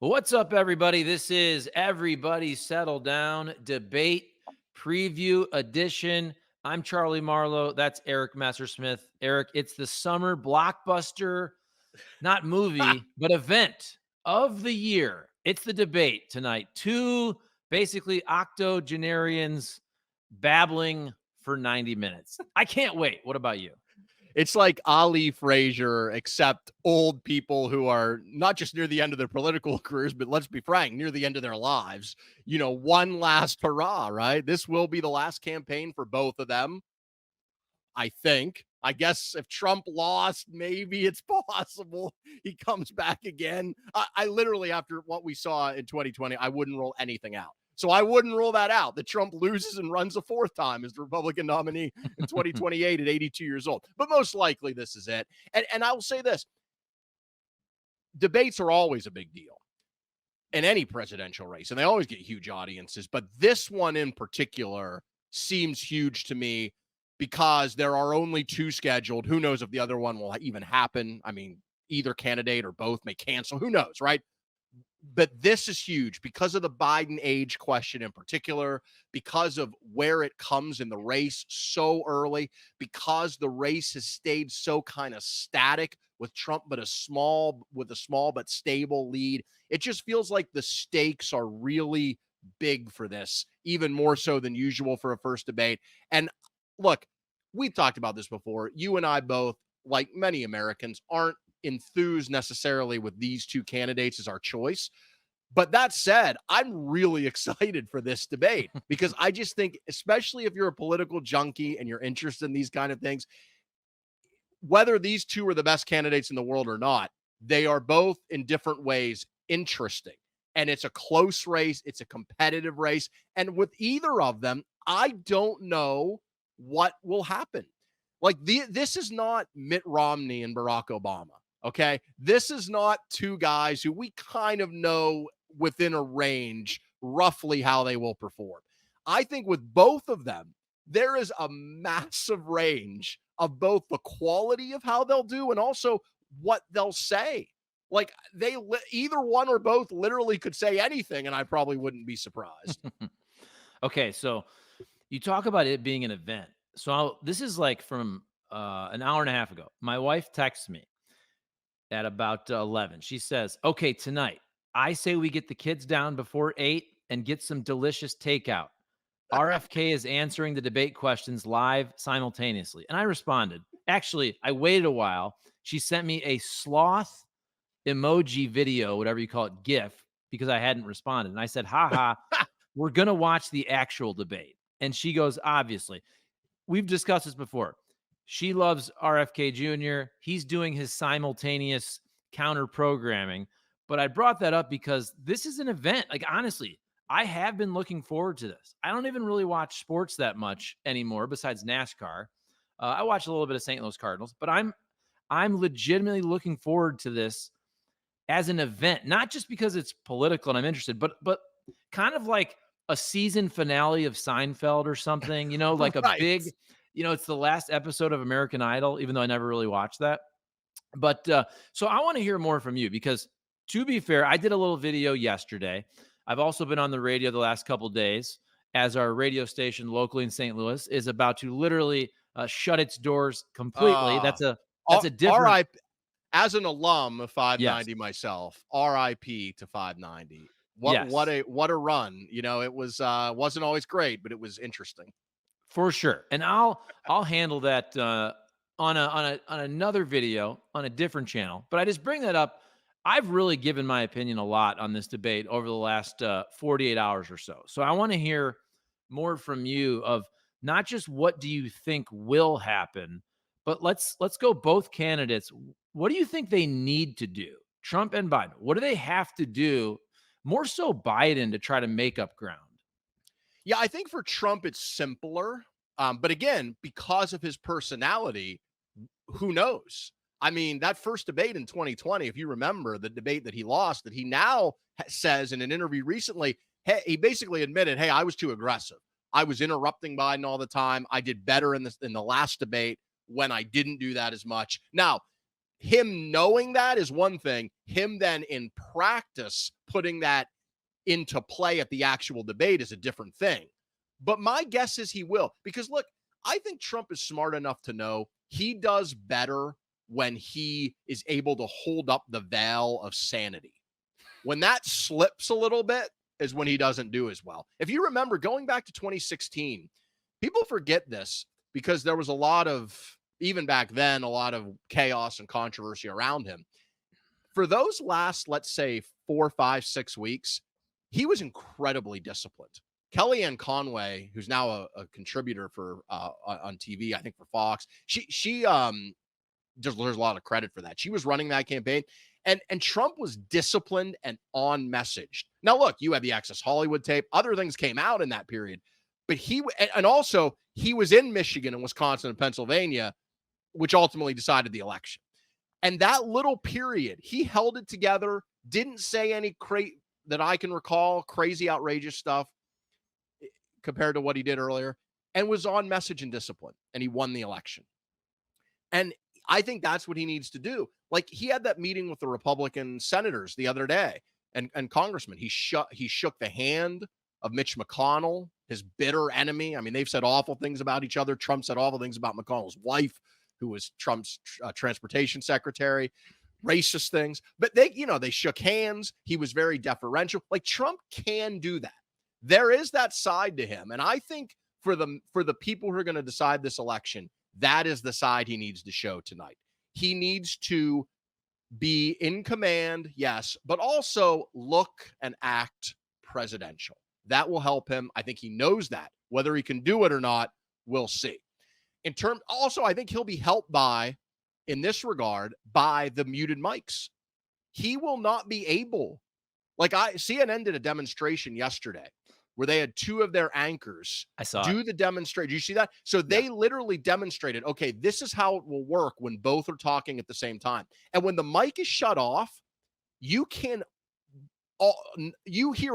What's up, everybody? This is Everybody Settle Down Debate Preview Edition. I'm Charlie Marlow. That's Eric Messersmith. Eric, it's the summer blockbuster, not movie, but event of the year. It's the debate tonight. Two basically octogenarians babbling for 90 minutes. I can't wait. What about you? It's like Ali Frazier, except old people who are not just near the end of their political careers, but let's be frank, near the end of their lives. One last hurrah, right? This will be the last campaign for both of them, I think. I guess if Trump lost, maybe it's possible he comes back again. I literally, after what we saw in 2020, I wouldn't rule anything out. So I wouldn't rule that out, that Trump loses and runs a fourth time as the Republican nominee in 2028 at 82 years old. But most likely this is it. And I will say this, debates are always a big deal in any presidential race, and they always get huge audiences. But this one in particular seems huge to me because there are only two scheduled. Who knows if the other one will even happen? I mean, either candidate or both may cancel. Who knows, right? But this is huge because of the Biden age question in particular, because of where it comes in the race so early, because the race has stayed so kind of static with Trump, but a small but stable lead. It just feels like the stakes are really big for this, even more so than usual for a first debate. And look, we've talked about this before. You and I both, like many Americans, aren't enthused necessarily with these two candidates as our choice. But that said, I'm really excited for this debate because I just think, especially if you're a political junkie and you're interested in these kind of things, whether these two are the best candidates in the world or not, they are both in different ways interesting. And it's a close race. It's a competitive race. And with either of them, I don't know what will happen. Like this is not Mitt Romney and Barack Obama. Okay. This is not two guys who we kind of know within a range roughly how they will perform. I think with both of them, there is a massive range of both the quality of how they'll do and also what they'll say. Like either one or both literally could say anything, and I probably wouldn't be surprised. Okay, so you talk about it being an event. So this is like from an hour and a half ago. My wife texts me at about 11. She says, okay, tonight, I say we get the kids down before 8 and get some delicious takeout. RFK is answering the debate questions live simultaneously. And I responded. Actually, I waited a while. She sent me a sloth emoji video, whatever you call it, GIF, because I hadn't responded. And I said, haha, we're going to watch the actual debate. And she goes, obviously. We've discussed this before. She loves RFK Jr. He's doing his simultaneous counter programming. But I brought that up because this is an event. Like, honestly, I have been looking forward to this. I don't even really watch sports that much anymore besides NASCAR. I watch a little bit of St. Louis Cardinals, but I'm legitimately looking forward to this as an event, not just because it's political and I'm interested, but kind of like a season finale of Seinfeld or something, like a Right. big, it's the last episode of American Idol, even though I never really watched that. But so I want to hear more from you because, to be fair, I did a little video yesterday. I've also been on the radio the last couple of days as our radio station locally in St. Louis is about to literally shut its doors completely. That's a different. RIP, as an alum of Yes. 590 myself, RIP to 590. What Yes. a run. It was wasn't always great, but it was interesting. For sure. And I'll handle that on another video on a different channel. But I just bring that up. I've really given my opinion a lot on this debate over the last 48 hours or so. So I want to hear more from you of not just what do you think will happen, but let's go both candidates. What do you think they need to do? Trump and Biden. What do they have to do? More so Biden to try to make up ground. Yeah, I think for Trump it's simpler. But again, because of his personality, who knows? I mean, that first debate in 2020, if you remember the debate that he lost, that he now says in an interview recently, hey, he basically admitted, hey, I was too aggressive. I was interrupting Biden all the time. I did better in the last debate when I didn't do that as much. Now, him knowing that is one thing. Him then in practice putting that into play at the actual debate is a different thing. But my guess is he will, because look, I think Trump is smart enough to know he does better when he is able to hold up the veil of sanity. When that slips a little bit is when he doesn't do as well. If you remember going back to 2016, people forget this because there was a lot of, even back then, a lot of chaos and controversy around him. For those last, let's say, 4, 5, 6 weeks, he was incredibly disciplined. Kellyanne Conway, who's now a contributor for on TV, I think for Fox, she just there's a lot of credit for that. She was running that campaign, and Trump was disciplined and on message. Now, look, you had the Access Hollywood tape. Other things came out in that period, but and also he was in Michigan and Wisconsin and Pennsylvania, which ultimately decided the election. And that little period, he held it together, didn't say any that I can recall, crazy, outrageous stuff compared to what he did earlier, and was on message and discipline, and he won the election. And I think that's what he needs to do. Like, he had that meeting with the Republican senators the other day and congressmen. He shook the hand of Mitch McConnell, his bitter enemy. I mean, they've said awful things about each other. Trump said awful things about McConnell's wife, who was Trump's transportation secretary, racist things. But they shook hands. He was very deferential. Like, Trump can do that. There is that side to him. And I think for the people who are going to decide this election, that is the side he needs to show tonight. He needs to be in command, yes, but also look and act presidential. That will help him. I think he knows that. Whether he can do it or not, we'll see. Also, I think he'll be helped in this regard, by the muted mics. He will not be able, CNN did a demonstration yesterday where they had two of their anchors I saw do it. the demonstration. Did you see that? So they literally demonstrated, okay, this is how it will work when both are talking at the same time. And when the mic is shut off, you hear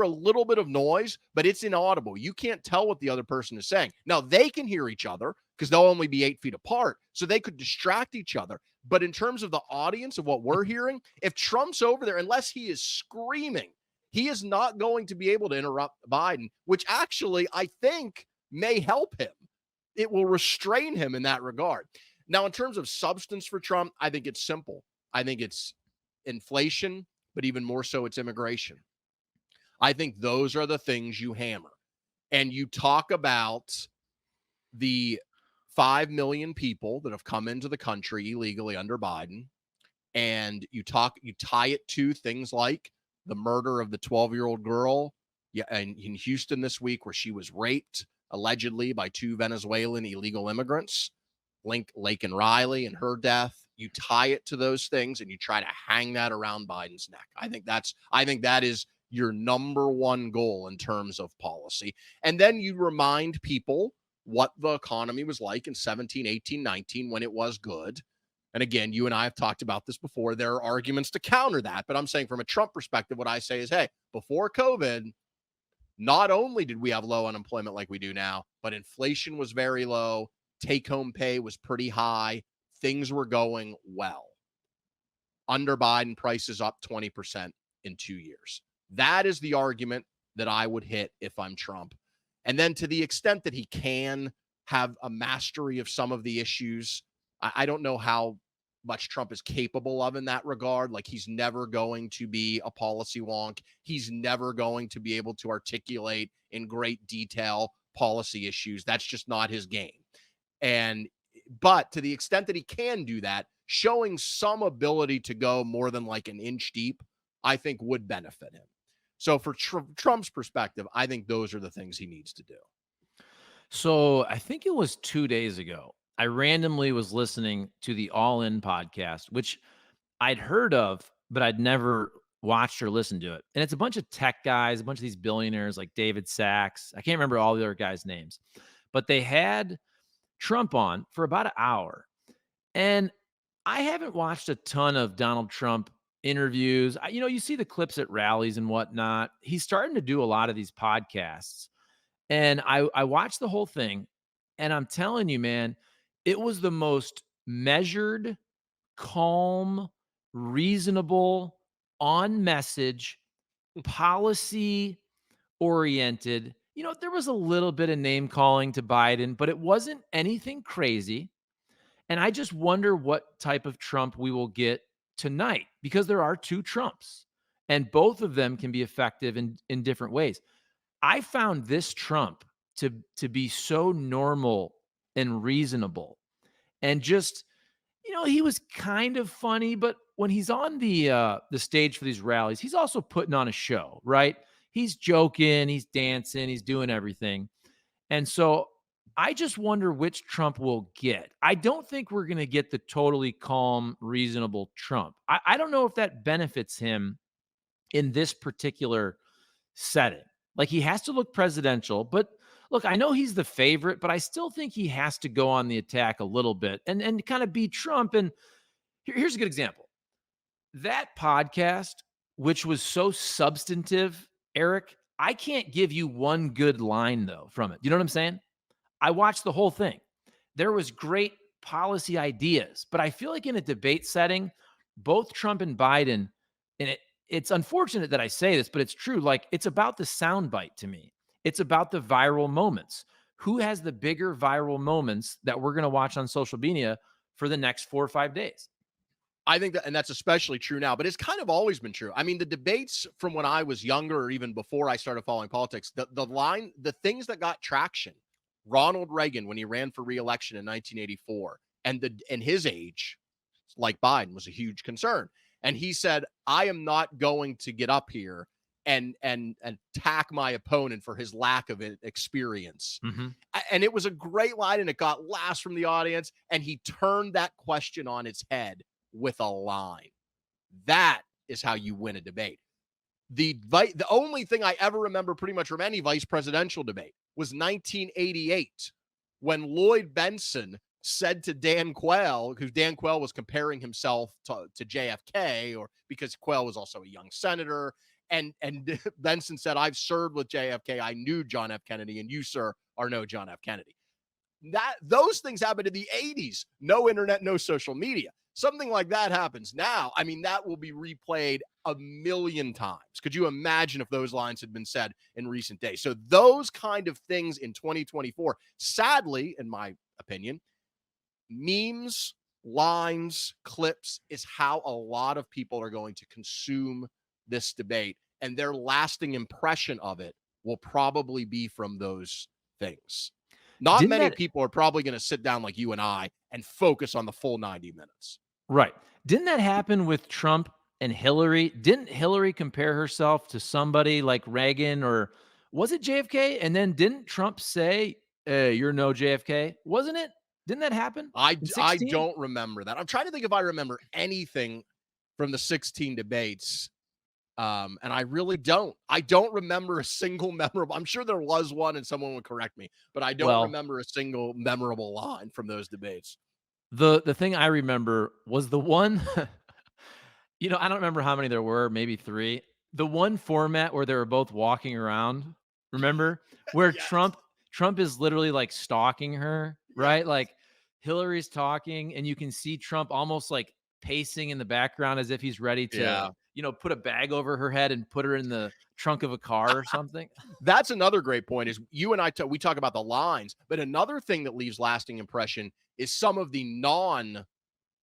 a little bit of noise, but it's inaudible. You can't tell what the other person is saying. Now, they can hear each other because they'll only be 8 feet apart, so they could distract each other. But in terms of the audience of what we're hearing, if Trump's over there, unless he is screaming, he is not going to be able to interrupt Biden, which actually I think may help him. It will restrain him in that regard. Now, in terms of substance for Trump, I think it's simple. I think it's inflation, but even more so, it's immigration. I think those are the things you hammer. And you talk about the 5 million people that have come into the country illegally under Biden, and you tie it to things like the murder of the 12-year-old girl in Houston this week, where she was raped allegedly by 2 Venezuelan illegal immigrants, Laken Riley and her death. You tie it to those things and you try to hang that around Biden's neck. I think that is your number one goal in terms of policy. And then you remind people what the economy was like in 17, 18, 19 when it was good. And again, you and I have talked about this before. There are arguments to counter that. But I'm saying from a Trump perspective, what I say is, hey, before COVID, not only did we have low unemployment like we do now, but inflation was very low. Take-home pay was pretty high. Things were going well. Under Biden, prices up 20% in 2 years. That is the argument that I would hit if I'm Trump. And then to the extent that he can have a mastery of some of the issues, I don't know how much Trump is capable of in that regard. Like, he's never going to be a policy wonk. He's never going to be able to articulate in great detail policy issues. That's just not his game. But to the extent that he can do that, showing some ability to go more than like an inch deep, I think would benefit him. So for Trump's perspective, I think those are the things he needs to do. So I think it was 2 days ago, I randomly was listening to the All In podcast, which I'd heard of, but I'd never watched or listened to it. And it's a bunch of tech guys, a bunch of these billionaires like David Sachs. I can't remember all the other guys' names, but they had Trump on for about an hour. And I haven't watched a ton of Donald Trump interviews. You see the clips at rallies and whatnot. He's starting to do a lot of these podcasts. And I watched the whole thing. And I'm telling you, man, it was the most measured, calm, reasonable, on message, policy oriented. There was a little bit of name calling to Biden, but it wasn't anything crazy. And I just wonder what type of Trump we will get tonight, because there are two Trumps and both of them can be effective in different ways. I found this Trump to be so normal and reasonable, and just, he was kind of funny, but when he's on the stage for these rallies, he's also putting on a show, right? He's joking, he's dancing, he's doing everything. And so I just wonder which Trump we'll get. I don't think we're going to get the totally calm, reasonable Trump. I don't know if that benefits him in this particular setting. Like, he has to look presidential, but look, I know he's the favorite, but I still think he has to go on the attack a little bit and kind of be Trump. And here's a good example. That podcast, which was so substantive, Eric, I can't give you one good line though from it. You know what I'm saying? I watched the whole thing. There was great policy ideas, but I feel like in a debate setting, both Trump and Biden, and it's unfortunate that I say this, but it's true. Like, it's about the soundbite to me. It's about the viral moments. Who has the bigger viral moments that we're going to watch on social media for the next 4 or 5 days? I think that, and that's especially true now, but it's kind of always been true. I mean, the debates from when I was younger, or even before I started following politics, the things that got traction, Ronald Reagan, when he ran for re-election in 1984, and his age, like Biden, was a huge concern. And he said, I am not going to get up here and attack my opponent for his lack of experience. Mm-hmm. And it was a great line, and it got laughs from the audience. And he turned that question on its head with a line. That is how you win a debate. The only thing I ever remember pretty much from any vice presidential debate was 1988, when Lloyd Benson said to Dan Quayle, because Dan Quayle was comparing himself to JFK, or because Quayle was also a young senator, and Benson said, I've served with JFK, I knew John F. Kennedy, and you, sir, are no John F. Kennedy. Those things happened in the 80s. No internet, no social media. Something like that happens now. I mean, that will be replayed a million times. Could you imagine if those lines had been said in recent days? So those kind of things in 2024, sadly, in my opinion, memes, lines, clips is how a lot of people are going to consume this debate, and their lasting impression of it will probably be from those things. Not Didn't many that people are probably going to sit down like you and I and focus on the full 90 minutes. Right. Didn't that happen with Trump and Hillary? Didn't Hillary compare herself to somebody like Reagan, or was it JFK? And then didn't Trump say, hey, you're no JFK? Wasn't it? Didn't that happen in I 16? don't remember that. I'm trying to think if I remember anything from the 16 debates. And I really don't. I don't remember a single memorable. I'm sure there was one and someone would correct me, but I don't Well, remember a single memorable line from those debates. the thing I remember was the one, I don't remember how many there were, maybe 3. The one format where they were both walking around, remember? Where Yes. Trump is literally, like, stalking her, Yes. right? Like, Hillary's talking, and you can see Trump almost, like, pacing in the background as if he's ready to, Yeah. put a bag over her head and put her in the trunk of a car or something. That's another great point is you and we talk about the lines, but another thing that leaves lasting impression is some of the non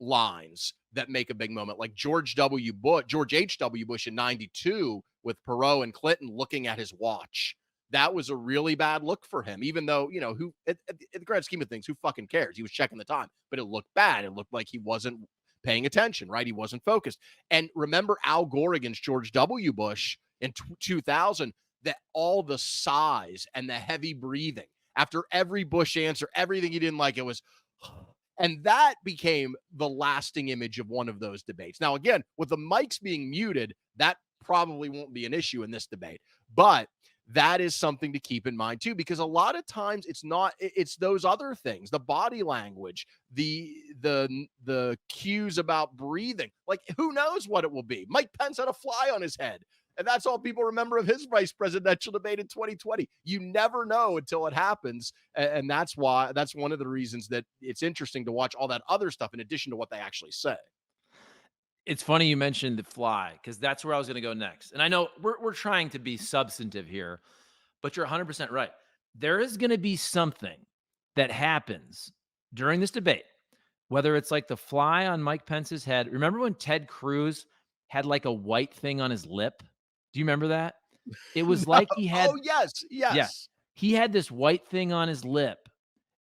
lines that make a big moment, like George H.W. Bush in 92 with Perot and Clinton looking at his watch. That was a really bad look for him, even though, who at the grand scheme of things, who fucking cares? He was checking the time, but it looked bad. It looked like he wasn't paying attention, right? He wasn't focused. And remember Al Gore against George W. Bush in 2000, that all the sighs and the heavy breathing after every Bush answer, everything he didn't like, it was, and that became the lasting image of one of those debates. Now, again, with the mics being muted, that probably won't be an issue in this debate, but that is something to keep in mind too, because a lot of times it's those other things, the body language, the cues about breathing. Like, who knows what it will be? Mike Pence had a fly on his head, and that's all people remember of his vice presidential debate in 2020. You never know until it happens. And that's one of the reasons that it's interesting to watch all that other stuff in addition to what they actually say. It's funny you mentioned the fly because that's where I was going to go next. And I know we're trying to be substantive here, but you're 100% right. There is going to be something that happens during this debate, whether it's like the fly on Mike Pence's head. Remember when Ted Cruz had like a white thing on his lip? Do you remember that? It was No. like he Oh, had, yes, yeah, yes. he had this white thing on his lip.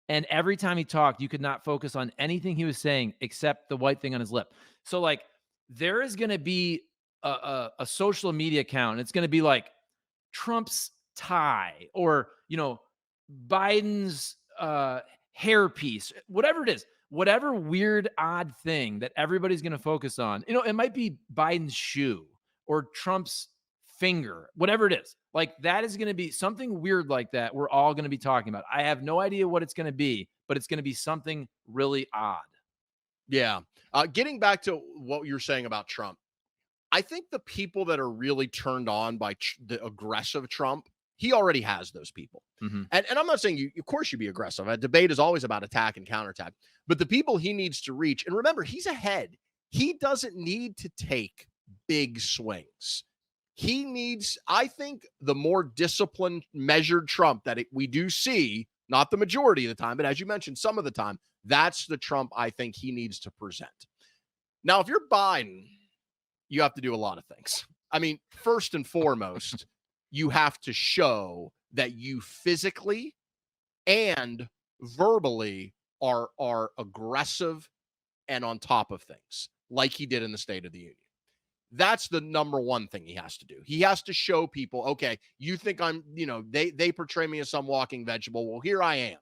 And every time he talked, you could not focus on anything he was saying except the white thing on his lip. So, like, there is going to be a social media account. And it's going to be like Trump's tie or, Biden's hairpiece, whatever it is, whatever weird, odd thing that everybody's going to focus on. It might be Biden's shoe or Trump's finger, whatever it is. Like that is going to be something weird like that. We're all going to be talking about. I have no idea what it's going to be, but it's going to be something really odd. Yeah. Getting back to what you're saying about Trump, I think the people that are really turned on by the aggressive Trump, he already has those people. Mm-hmm. And I'm not saying you, of course, you be aggressive. A debate is always about attack and counterattack. But the people he needs to reach, and remember, he's ahead. He doesn't need to take big swings. He needs, I think, the more disciplined, measured Trump that we do see, not the majority of the time, but as you mentioned, some of the time, that's the Trump I think he needs to present. Now, if you're Biden, you have to do a lot of things. I mean, first and foremost, you have to show that you physically and verbally are aggressive and on top of things, like he did in the State of the Union. That's the number one thing he has to do. He has to show people, okay, you think I'm, they portray me as some walking vegetable. Well, here I am.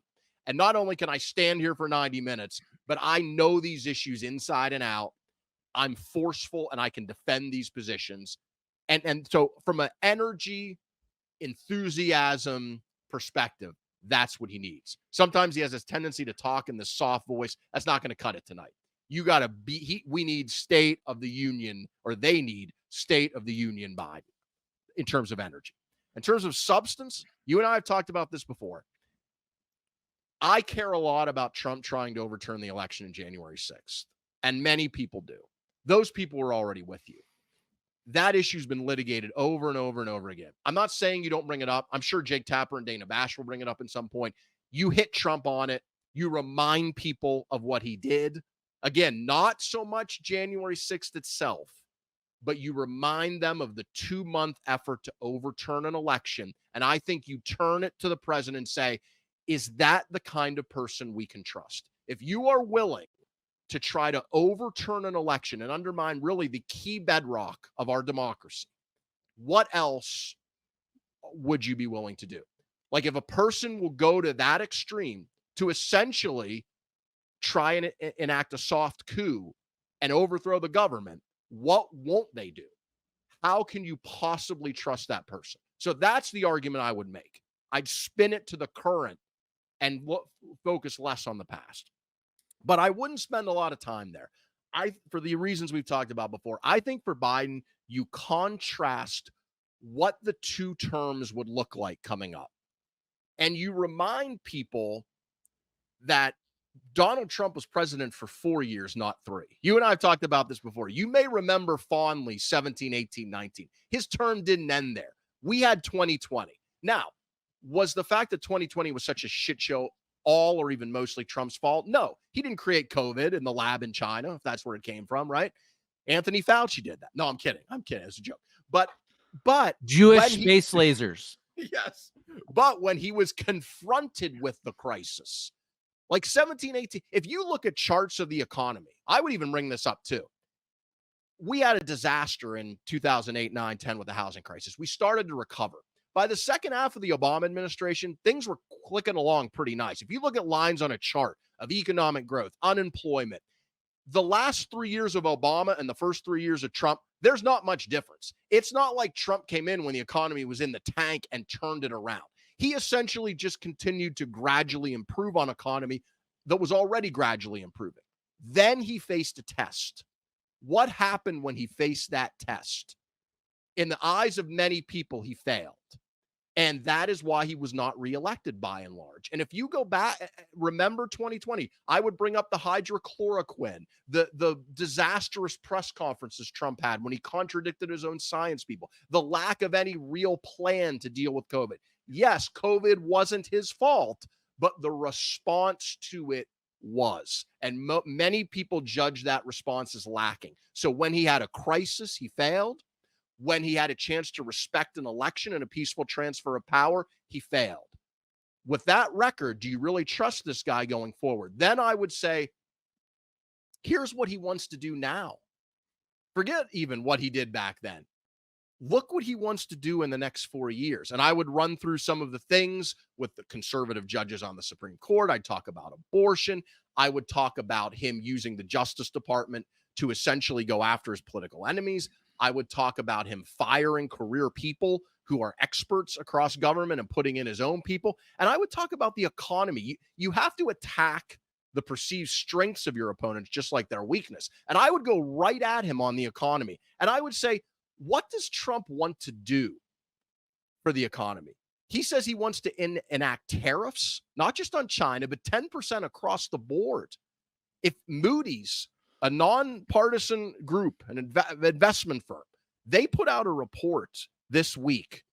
And not only can I stand here for 90 minutes, but I know these issues inside and out. I'm forceful and I can defend these positions. And so from an energy, enthusiasm perspective, that's what he needs. Sometimes he has this tendency to talk in this soft voice. That's not going to cut it tonight. You got to we need State of the Union, or they need State of the Union Biden in terms of energy. In terms of substance, you and I have talked about this before. I care a lot about Trump trying to overturn the election in January 6th, and many people do. Those people were already with you. That issue's been litigated over and over and over again. I'm not saying you don't bring it up. I'm sure Jake Tapper and Dana Bash will bring it up at some point. You hit Trump on it. You remind people of what he did. Again, not so much January 6th itself, but you remind them of the 2-month effort to overturn an election. And I think you turn it to the president and say, is that the kind of person we can trust? If you are willing to try to overturn an election and undermine really the key bedrock of our democracy, what else would you be willing to do? Like if a person will go to that extreme to essentially try and enact a soft coup and overthrow the government, what won't they do? How can you possibly trust that person? So that's the argument I would make. I'd spin it to the current and focus less on the past. But I wouldn't spend a lot of time there. For the reasons we've talked about before, I think for Biden, you contrast what the two terms would look like coming up. And you remind people that Donald Trump was president for 4 years, not 3. You and I have talked about this before. You may remember fondly 17, 18, 19. His term didn't end there. We had 2020. Now, was the fact that 2020 was such a shit show all or even mostly Trump's fault? No, he didn't create COVID in the lab in China, if that's where it came from, right? Anthony Fauci did that. No, I'm kidding. It's a joke. But Jewish space lasers. Yes. But when he was confronted with the crisis, like 17, 18, if you look at charts of the economy, I would even bring this up too. We had a disaster in 2008, 9, 10 with the housing crisis. We started to recover. By the second half of the Obama administration, things were clicking along pretty nice. If you look at lines on a chart of economic growth, unemployment, the last 3 years of Obama and the first 3 years of Trump, there's not much difference. It's not like Trump came in when the economy was in the tank and turned it around. He essentially just continued to gradually improve on economy that was already gradually improving. Then he faced a test. What happened when he faced that test? In the eyes of many people, he failed. And that is why he was not reelected by and large. And if you go back, remember 2020, I would bring up the hydrochloroquine, the disastrous press conferences Trump had when he contradicted his own science people, the lack of any real plan to deal with COVID. Yes, COVID wasn't his fault, but the response to it was. And many people judge that response as lacking. So when he had a crisis, he failed. When he had a chance to respect an election and a peaceful transfer of power, he failed. With that record, do you really trust this guy going forward? Then I would say, here's what he wants to do now. Forget even what he did back then. Look what he wants to do in the next 4 years. And I would run through some of the things with the conservative judges on the Supreme Court. I'd talk about abortion. I would talk about him using the Justice Department to essentially go after his political enemies. I would talk about him firing career people who are experts across government and putting in his own people. And I would talk about the economy. You have to attack the perceived strengths of your opponents just like their weakness. And I would go right at him on the economy. And I would say, what does Trump want to do for the economy? He says he wants to enact tariffs, not just on China, but 10% across the board. If Moody's, a nonpartisan group, an investment firm, they put out a report this week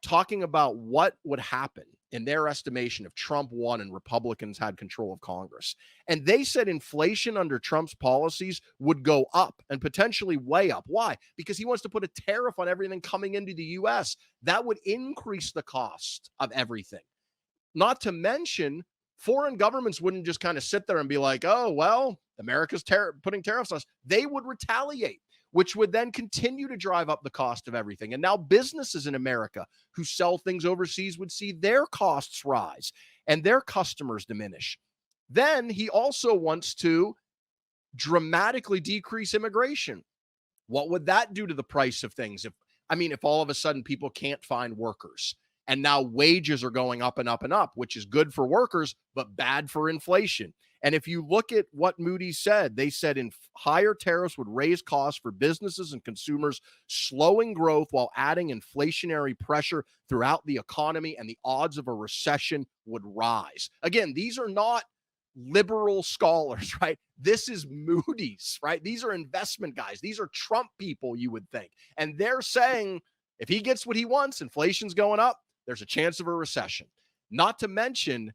talking about what would happen in their estimation if Trump won and Republicans had control of Congress. And they said inflation under Trump's policies would go up and potentially way up. Why? Because he wants to put a tariff on everything coming into the U.S. That would increase the cost of everything. Not to mention, foreign governments wouldn't just kind of sit there and be like, oh, well, America's putting tariffs on us. They would retaliate, which would then continue to drive up the cost of everything. And now businesses in America who sell things overseas would see their costs rise and their customers diminish. Then he also wants to dramatically decrease immigration. What would that do to the price of things? If all of a sudden people can't find workers and now wages are going up and up and up, which is good for workers, but bad for inflation. And if you look at what Moody's said, they said higher tariffs would raise costs for businesses and consumers, slowing growth while adding inflationary pressure throughout the economy, and the odds of a recession would rise. Again, these are not liberal scholars, right? This is Moody's, right? These are investment guys. These are Trump people, you would think. And they're saying if he gets what he wants, inflation's going up, there's a chance of a recession. Not to mention,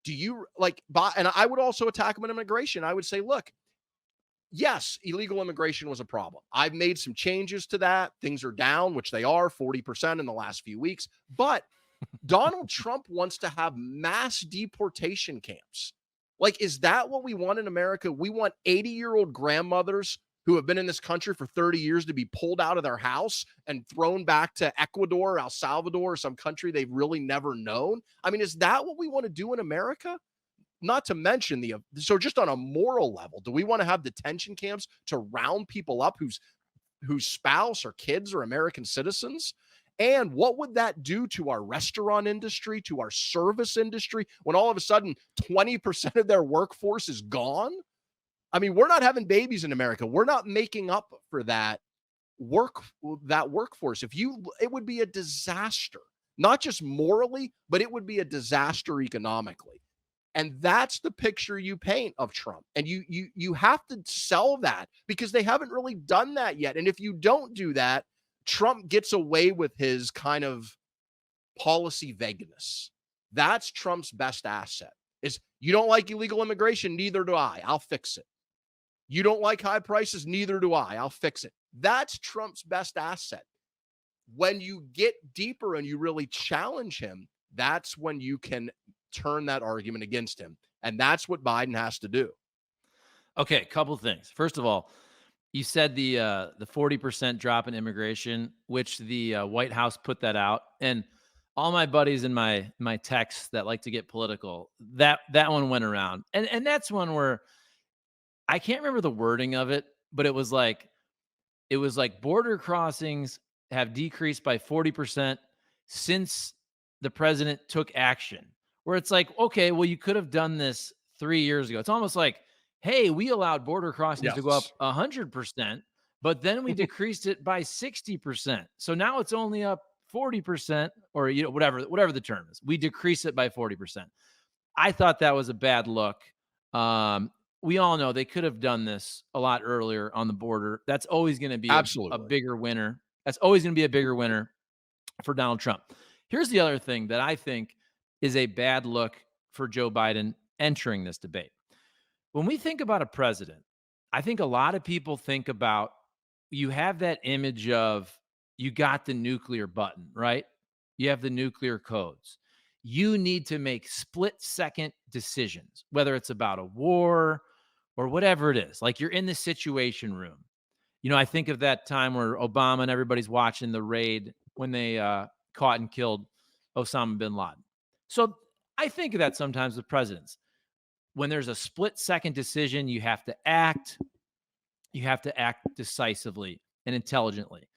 and I would also attack him on immigration. I would say, look, yes, illegal immigration was a problem. I've made some changes to that. Things are down, which they are 40% in the last few weeks. But Donald Trump wants to have mass deportation camps. Is that what we want in America? We want 80-year-old grandmothers who have been in this country for 30 years to be pulled out of their house and thrown back to Ecuador, El Salvador, or some country they've really never known. Is that what we want to do in America? Not to mention so just on a moral level, do we want to have detention camps to round people up whose spouse or kids are American citizens? And what would that do to our restaurant industry, to our service industry, when all of a sudden 20% of their workforce is gone? We're not having babies in America. We're not making up for that workforce. It would be a disaster, not just morally, but it would be a disaster economically. And that's the picture you paint of Trump. And you have to sell that because they haven't really done that yet. And if you don't do that, Trump gets away with his kind of policy vagueness. That's Trump's best asset. Is you don't like illegal immigration, neither do I. I'll fix it. You don't like high prices, neither do I. I'll fix it. That's Trump's best asset. When you get deeper and you really challenge him, that's when you can turn that argument against him. And that's what Biden has to do. Okay, couple things. First of all, you said the 40% drop in immigration, which the White House put that out. And all my buddies in my texts that like to get political, that one went around. And that's one where I can't remember the wording of it, but it was like border crossings have decreased by 40% since the president took action. Where it's like, okay, well, you could have done this 3 years ago. It's almost like, hey, we allowed border crossings to go up 100%, but then we decreased it by 60%. So now it's only up 40%, or whatever the term is. We decrease it by 40%. I thought that was a bad look. Um, we all know they could have done this a lot earlier on the border. That's always going to be a Absolutely. bigger winner. That's always going to be a bigger winner for Donald Trump. Here's the other thing that I think is a bad look for Joe Biden entering this debate. When we think about a president, I think a lot of people think about, you have that image of, you got the nuclear button, right? You have the nuclear codes. You need to make split second decisions, whether it's about a war or whatever it is. Like, you're in the situation room. I think of that time where Obama and everybody's watching the raid when they caught and killed Osama bin Laden. So I think of that sometimes with presidents. When there's a split second decision, you have to act. You have to act decisively and intelligently.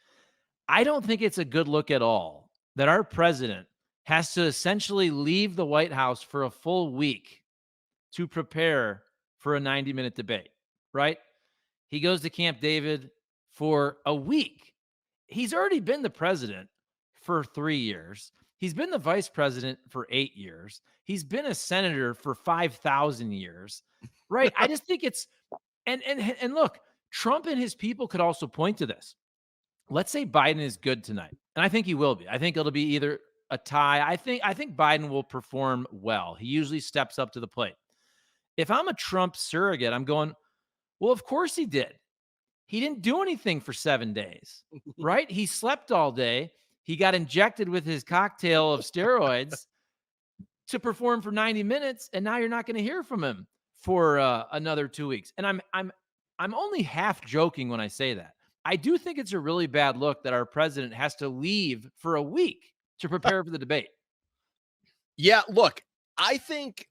I don't think it's a good look at all that our president has to essentially leave the White House for a full week to prepare for a 90-minute debate, right? He goes to Camp David for a week. He's already been the president for 3 years. He's been the vice president for 8 years. He's been a senator for 5,000 years, right? I just think it's and look, Trump and his people could also point to this. Let's say Biden is good tonight, and I think he will be. I think it'll be either a tie. I think Biden will perform well. He usually steps up to the plate. If I'm a Trump surrogate, I'm going, well, of course he did. He didn't do anything for 7 days, right? He slept all day. He got injected with his cocktail of steroids to perform for 90 minutes, and now you're not going to hear from him for another 2 weeks. And I'm only half joking when I say that. I do think it's a really bad look that our president has to leave for a week to prepare for the debate. Yeah, look, I think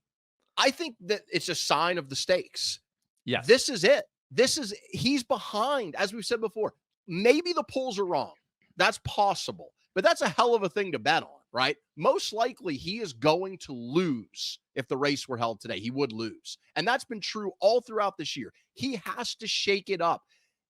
that it's a sign of the stakes. Yes. This is it. He's behind, as we've said before. Maybe the polls are wrong. That's possible, but that's a hell of a thing to bet on, right? Most likely he is going to lose. If the race were held today, he would lose. And that's been true all throughout this year. He has to shake it up.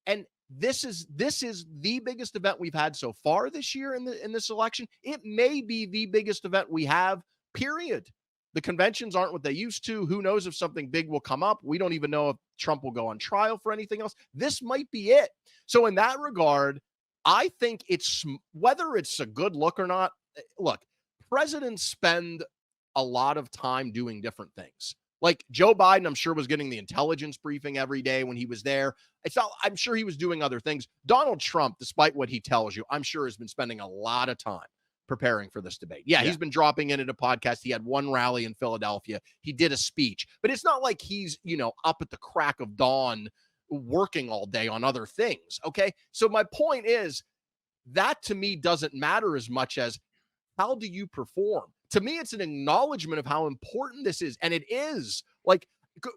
And this is the biggest event we've had so far this year in this election. It may be the biggest event we have, period. The conventions aren't what they used to. Who knows if something big will come up? We don't even know if Trump will go on trial for anything else. This might be it. So in that regard, I think it's, whether it's a good look or not, look, presidents spend a lot of time doing different things. Like Joe Biden, I'm sure, was getting the intelligence briefing every day when he was there. I'm sure he was doing other things. Donald Trump, despite what he tells you, I'm sure has been spending a lot of time preparing for this debate. Yeah, he's been dropping in at a podcast. He had one rally in Philadelphia. He did a speech, but it's not like he's, up at the crack of dawn working all day on other things. Okay. So my point is that to me doesn't matter as much as how do you perform? To me, it's an acknowledgement of how important this is. And it is. Like,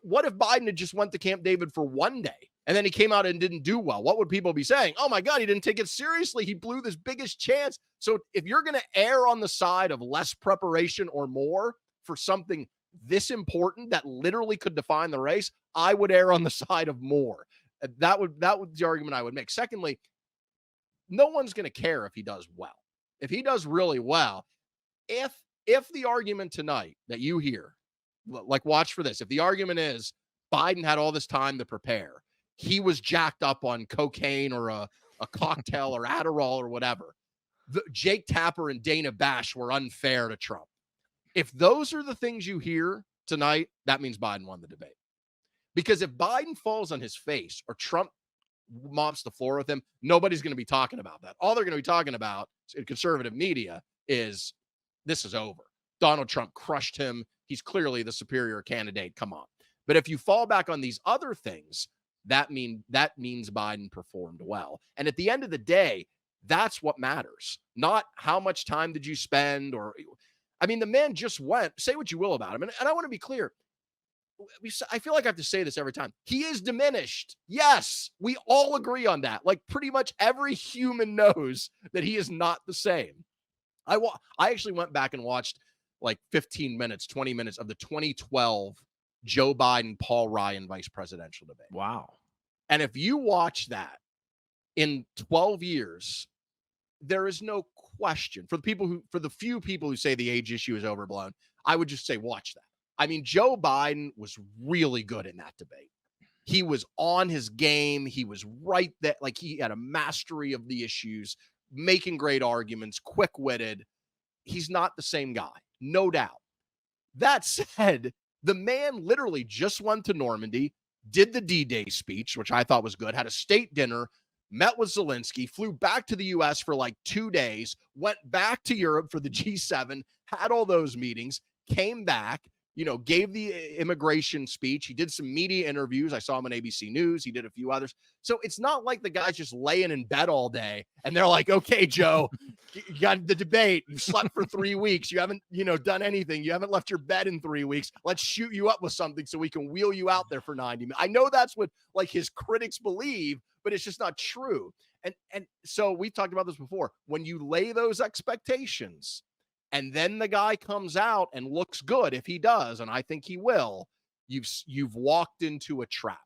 what if Biden had just went to Camp David for one day and then he came out and didn't do well? What would people be saying? Oh my God, he didn't take it seriously. He blew this biggest chance. So if you're going to err on the side of less preparation or more for something this important that literally could define the race, I would err on the side of more. That would be the argument I would make. Secondly, no one's going to care if he does well. If he does really well, if the argument tonight that you hear, like, watch for this. If the argument is Biden had all this time to prepare, he was jacked up on cocaine or a cocktail or Adderall or whatever, Jake Tapper and Dana Bash were unfair to Trump. If those are the things you hear tonight, that means Biden won the debate. Because if Biden falls on his face or Trump mops the floor with him, nobody's going to be talking about that. All they're going to be talking about in conservative media is this is over. Donald Trump crushed him. He's clearly the superior candidate. Come on. But if you fall back on these other things, that means Biden performed well. And at the end of the day, that's what matters. Not how much time did you spend the man just went, say what you will about him. And I want to be clear. I feel like I have to say this every time. He is diminished. Yes, we all agree on that. Like, pretty much every human knows that he is not the same. I actually went back and watched like 15 minutes, 20 minutes of the 2012 Joe Biden, Paul Ryan vice presidential debate. Wow. And if you watch that in 12 years, there is no question for the few people who say the age issue is overblown, I would just say, watch that. I mean, Joe Biden was really good in that debate. He was on his game. He was right there. Like, he had a mastery of the issues, making great arguments, quick-witted. He's not the same guy, no doubt. That said, the man literally just went to Normandy, did the D-Day speech, which I thought was good, had a state dinner, met with Zelensky, flew back to the U.S. for like 2 days, went back to Europe for the G7, had all those meetings, came back, gave the immigration speech. He did some media interviews. I saw him on ABC News. He did a few others. So it's not like the guy's just laying in bed all day and they're like, okay, Joe, you got the debate. You slept for 3 weeks. You haven't, done anything. You haven't left your bed in 3 weeks. Let's shoot you up with something so we can wheel you out there for 90 minutes. I know that's what like his critics believe, but it's just not true. And so we talked about this before. When you lay those expectations, and then the guy comes out and looks good, if he does, and I think he will, you've walked into a trap.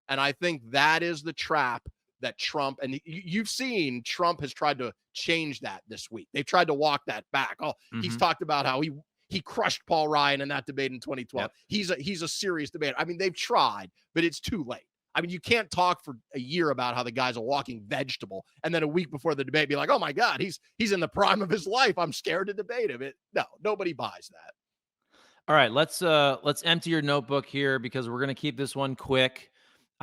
And I think that is the trap that Trump, and you've seen Trump has tried to change that this week. They've tried to walk that back. He's talked about how he crushed Paul Ryan in that debate in 2012. Yep. He's a serious debater. I mean, they've tried, but it's too late. I mean, you can't talk for a year about how the guy's a walking vegetable, and then a week before the debate be like, oh my God, he's in the prime of his life. I'm scared to debate him. No, nobody buys that. All right, let's empty your notebook here because we're going to keep this one quick.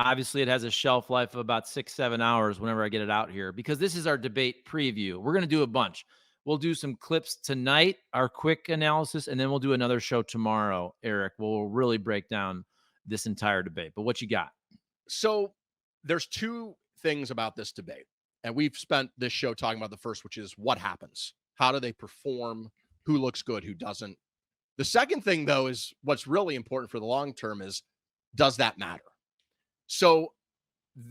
Obviously, it has a shelf life of about 6-7 hours whenever I get it out here, because this is our debate preview. We're going to do a bunch. We'll do some clips tonight, our quick analysis, and then we'll do another show tomorrow, Eric. We'll really break down this entire debate. But what you got? So there's two things about this debate, and we've spent this show talking about the first, which is what happens. How do they perform? Who looks good? Who doesn't? The second thing, though, is what's really important for the long term is, does that matter? So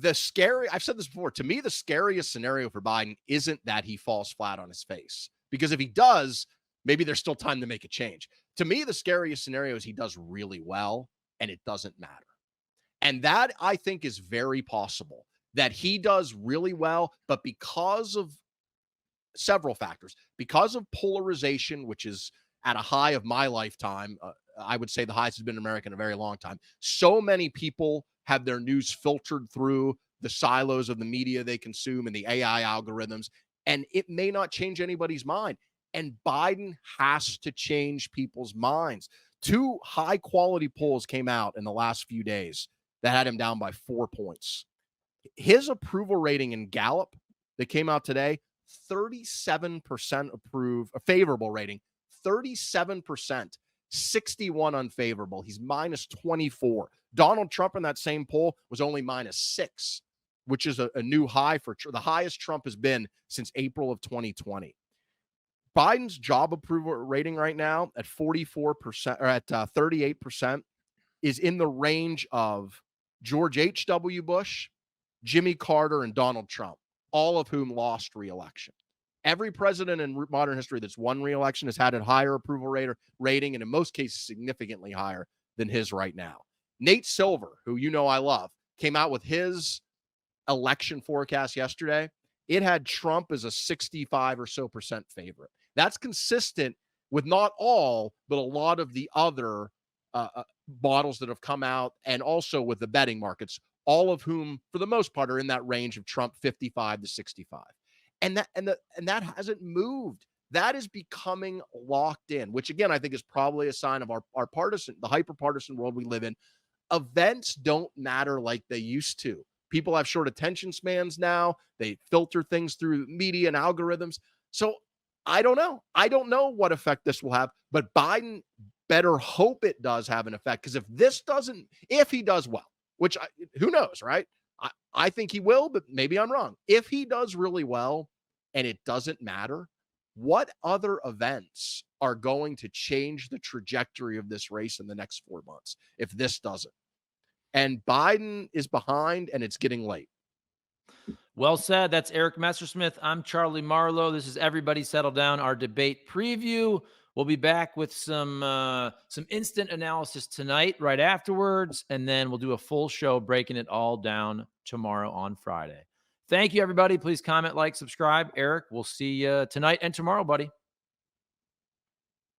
I've said this before, to me, the scariest scenario for Biden isn't that he falls flat on his face, because if he does, maybe there's still time to make a change. To me, the scariest scenario is he does really well and it doesn't matter. And that, I think, is very possible, that he does really well, but because of several factors, because of polarization, which is at a high of my lifetime, I would say the highest has been in America in a very long time. So many people have their news filtered through the silos of the media they consume and the AI algorithms, and it may not change anybody's mind. And Biden has to change people's minds. 2 high-quality polls came out in the last few days that had him down by 4 points. His approval rating in Gallup that came out today, 37% approve, a favorable rating, 37%, 61 unfavorable. He's minus 24. Donald Trump in that same poll was only minus 6, which is a new high for the highest Trump has been since April of 2020. Biden's job approval rating right now at 44% or at 38% is in the range of George H.W. Bush, Jimmy Carter, and Donald Trump, all of whom lost re-election. Every president in modern history that's won re-election has had a higher approval rating, and in most cases significantly higher than his right now. Nate Silver, who I love, came out with his election forecast yesterday. It had Trump as a 65 or so percent favorite. That's consistent with not all, but a lot of the other models that have come out, and also with the betting markets, all of whom, for the most part, are in that range of Trump 55 to 65. And that hasn't moved. That is becoming locked in, which again, I think is probably a sign of our partisan, the hyper-partisan world we live in. Events don't matter like they used to. People have short attention spans now. They filter things through media and algorithms. So I don't know. I don't know what effect this will have, but Biden better hope it does have an effect, because if he does well, which who knows, right? I think he will, but maybe I'm wrong. If he does really well and it doesn't matter, what other events are going to change the trajectory of this race in the next 4 months if this doesn't? And Biden is behind, and it's getting late. Well said. That's Eric Messersmith. I'm Charlie Marlow. This is Everybody Settle Down, our debate preview. We'll be back with some instant analysis tonight right afterwards, and then we'll do a full show breaking it all down tomorrow on Friday. Thank you, everybody. Please comment, like, subscribe. Eric, we'll see you tonight and tomorrow, buddy.